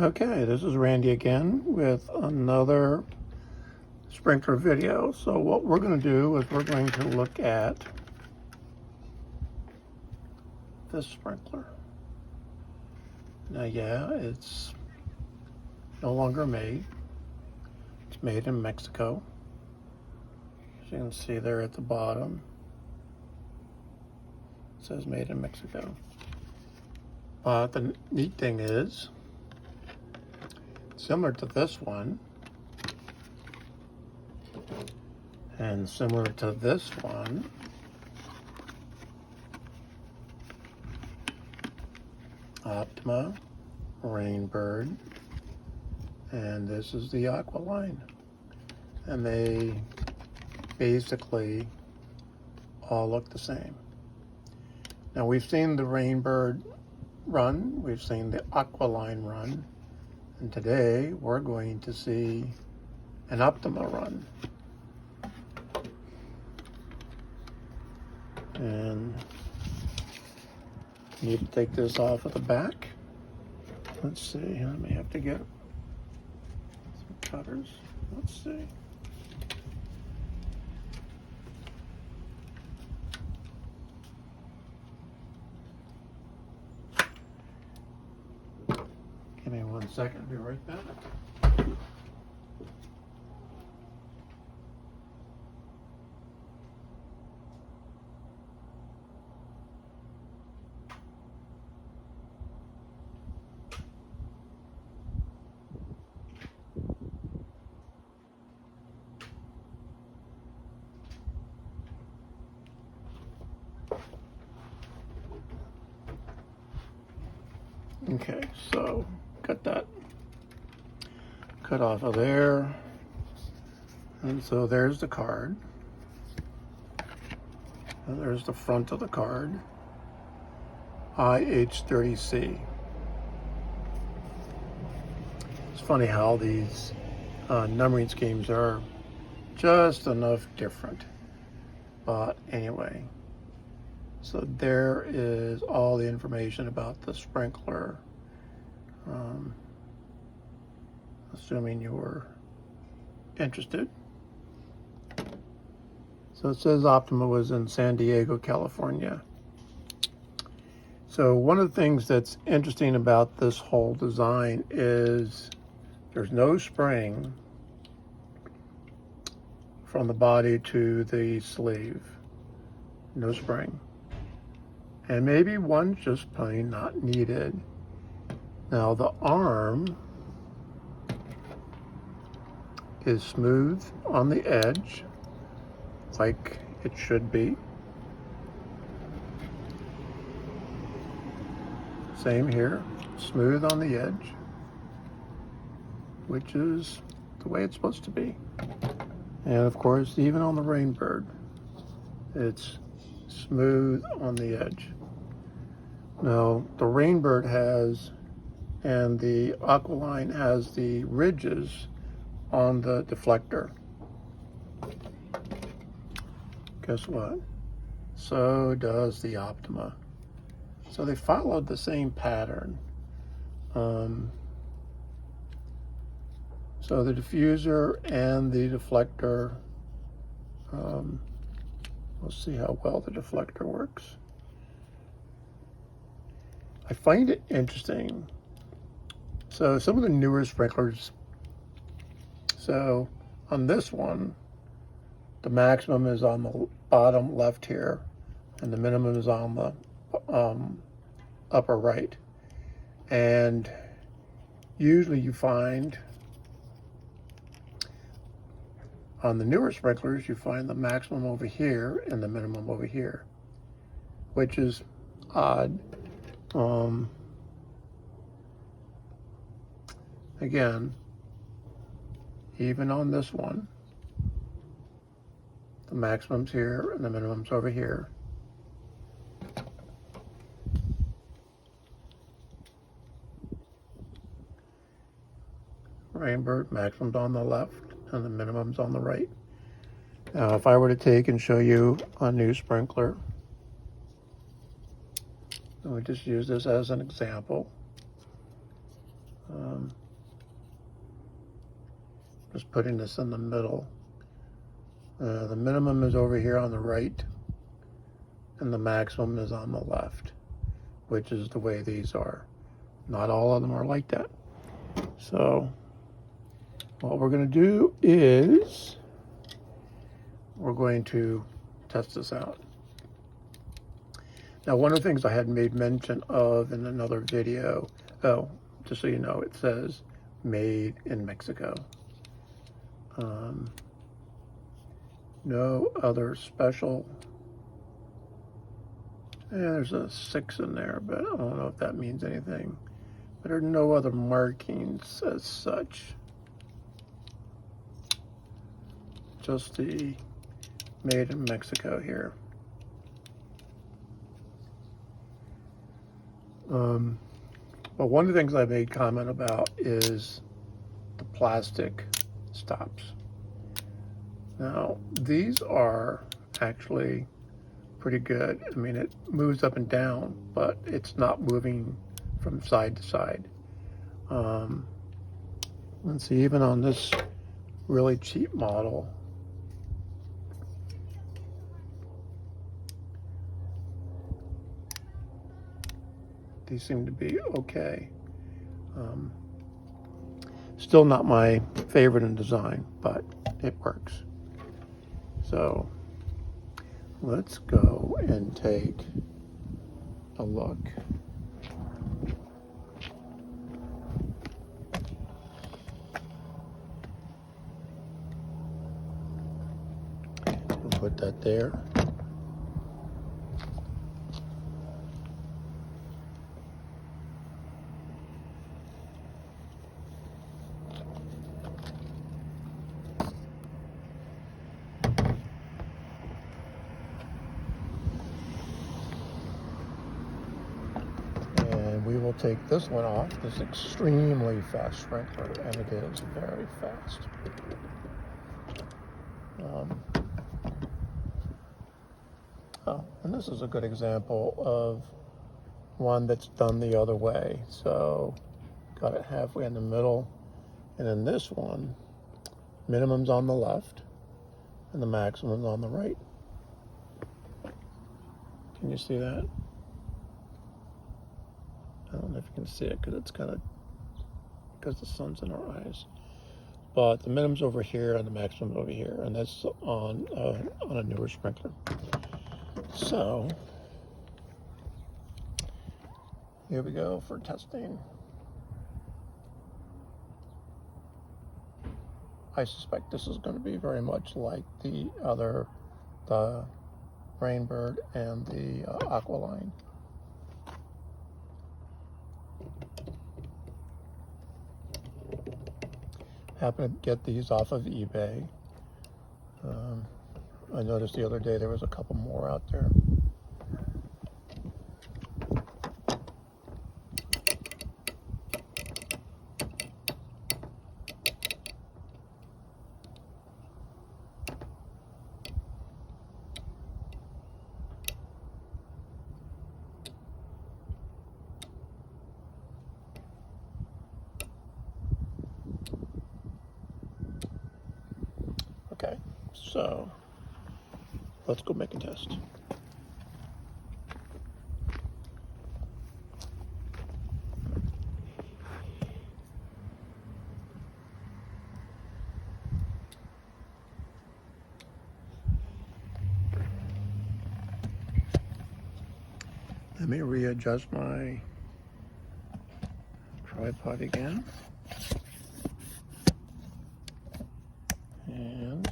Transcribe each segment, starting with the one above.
Okay, this is Randy again with another sprinkler video. So what we're going to do is we're going to look at this sprinkler. Now, yeah, it's no longer made. It's made in Mexico. As you can see there at the bottom, it says made in Mexico. But the neat thing is, similar to this one, and similar to this one, Optima, Rainbird, and this is the Aqualine. And they basically all look the same. Now, we've seen the Rainbird run, we've seen the Aqualine run, and today we're going to see an Optima run. And need to take this off of the back. Let's see, I may have to get some cutters. Let's see. Give me 1 second, I'll be right back. Okay, so cut that cut off of there. And so there's the card. And there's the front of the card. IH-30C. It's funny how these numbering schemes are just enough different. But anyway, so there is all the information about the sprinkler. Assuming you're interested. So it says Optima was in San Diego, California. So one of the things that's interesting about this whole design is there's no spring from the body to the sleeve. No spring. And maybe one's just plain not needed. Now the arm is smooth on the edge, like it should be. Same here, smooth on the edge, which is the way it's supposed to be. And of course, even on the Rainbird, it's smooth on the edge. Now, the Rainbird has, and the Aqualine has the ridges on the deflector. Guess what? So does the Optima. So they followed the same pattern. So the diffuser and the deflector, we'll see how well the deflector works. I find it interesting. So some of the newer sprinklers, so on this one, the maximum is on the bottom left here, and the minimum is on the upper right. And usually you find on the newer sprinklers, you find the maximum over here and the minimum over here, which is odd. Again, even on this one, the maximum's here and the minimum's over here. Rainbird, maximum's on the left and the minimum's on the right. Now, if I were to take and show you a new sprinkler, and we just use this as an example. Just putting this in the middle. The minimum is over here on the right, and the maximum is on the left, which is the way these are. Not all of them are like that. So what we're going to do is we're going to test this out. Now, one of the things I had made mention of in another video, oh, just so you know, it says made in Mexico. No other special, there's a 6 in there, but I don't know if that means anything. But there are no other markings as such. Just the made in Mexico here. But one of the things I made comment about is the plastic stops. Now, these are actually pretty good. I mean, it moves up and down, but it's not moving from side to side. Let's see, even on this really cheap model, these seem to be okay. Still not my favorite in design, but it works. So let's go and take a look. We'll put that there. We will take this one off, this extremely fast sprinkler, and it is very fast. And this is a good example of one that's done the other way. So got it halfway in the middle, and then this one, minimum's on the left, and the maximum's on the right. Can you see that? I don't know if you can see it because it's kind of, because the sun's in our eyes. But the minimum's over here and the maximum's over here, and that's on a newer sprinkler. So here we go for testing. I suspect this is going to be very much like the other, the Rainbird and the Aqualine. Happened to get these off of eBay. I noticed the other day there was a couple more out there. Okay, so let's go make a test. Let me readjust my tripod again. And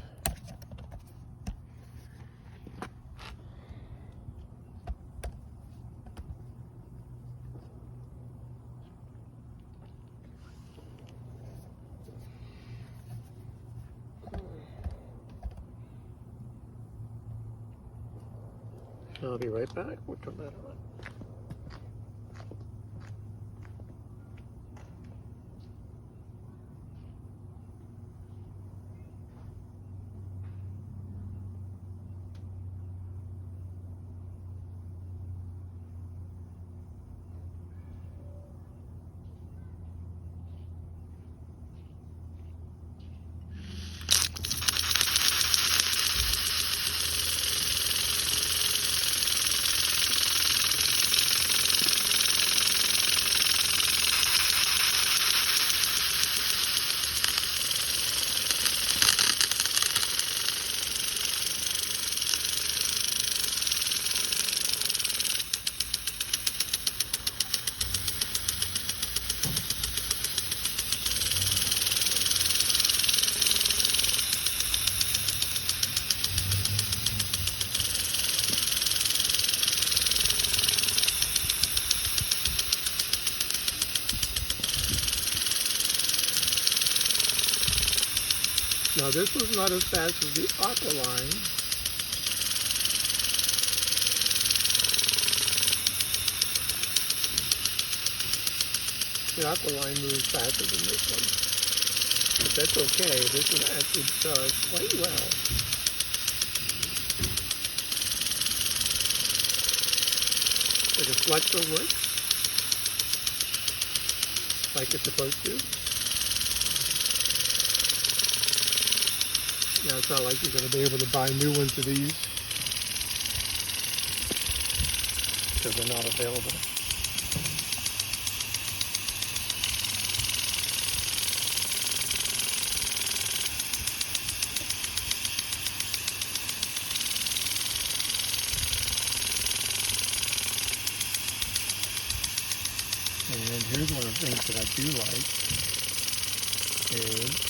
I'll be right back. We'll turn that on. Now this was not as fast as the Aqualine. The Aqualine moves faster than this one. But that's okay. This one actually does quite well. The deflector works like it's supposed to. Now it's not like you're going to be able to buy new ones of these because they're not available. And here's one of the things that I do like is,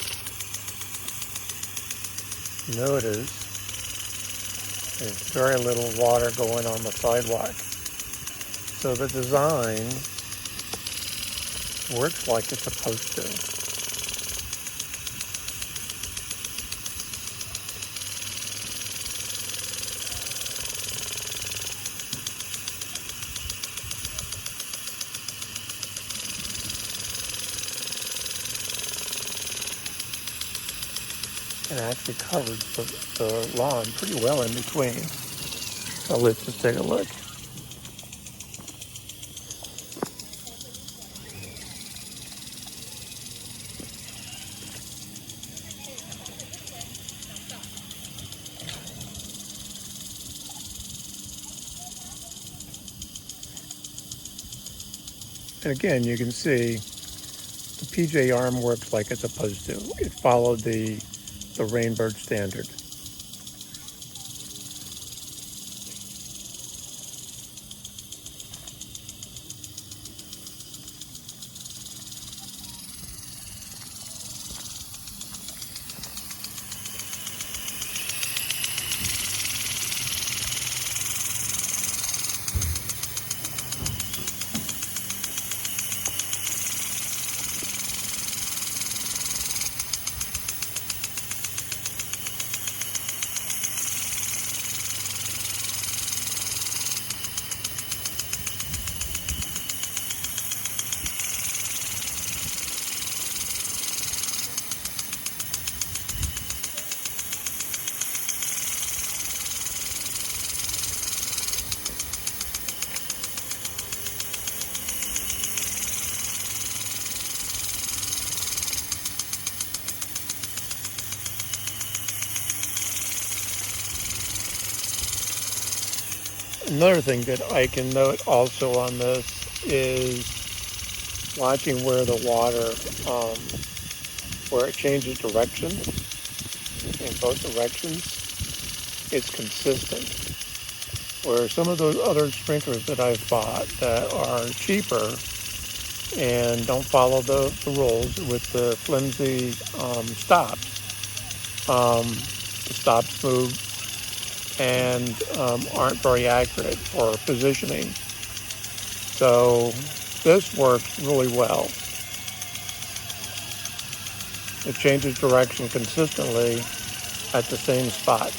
notice there's very little water going on the sidewalk. So the design works like it's supposed to. And actually covers the lawn pretty well in between. So let's just take a look. And again, you can see the PJ arm works like it's supposed to. It followed the Rainbird standard. Another thing that I can note also on this is watching where the water, where it changes direction in both directions, it's consistent. Where some of those other sprinklers that I've bought that are cheaper and don't follow the rules with the flimsy stops, the stops move and aren't very accurate for positioning. So this works really well. It changes direction consistently at the same spot.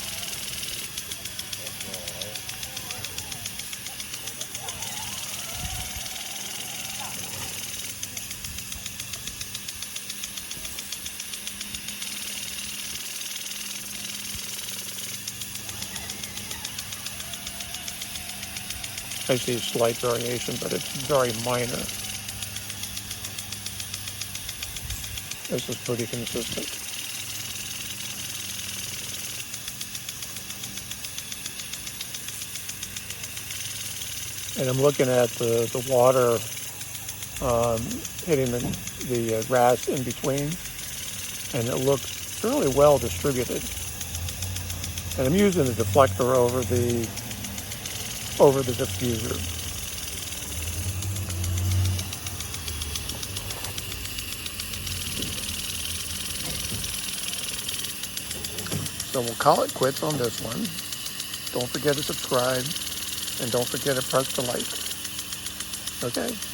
I see a slight variation, but it's very minor. This is pretty consistent. And I'm looking at the water hitting the grass in between, and it looks fairly well distributed. And I'm using the deflector over the diffuser. So we'll call it quits on this one. Don't forget to subscribe, and don't forget to press the like. Okay?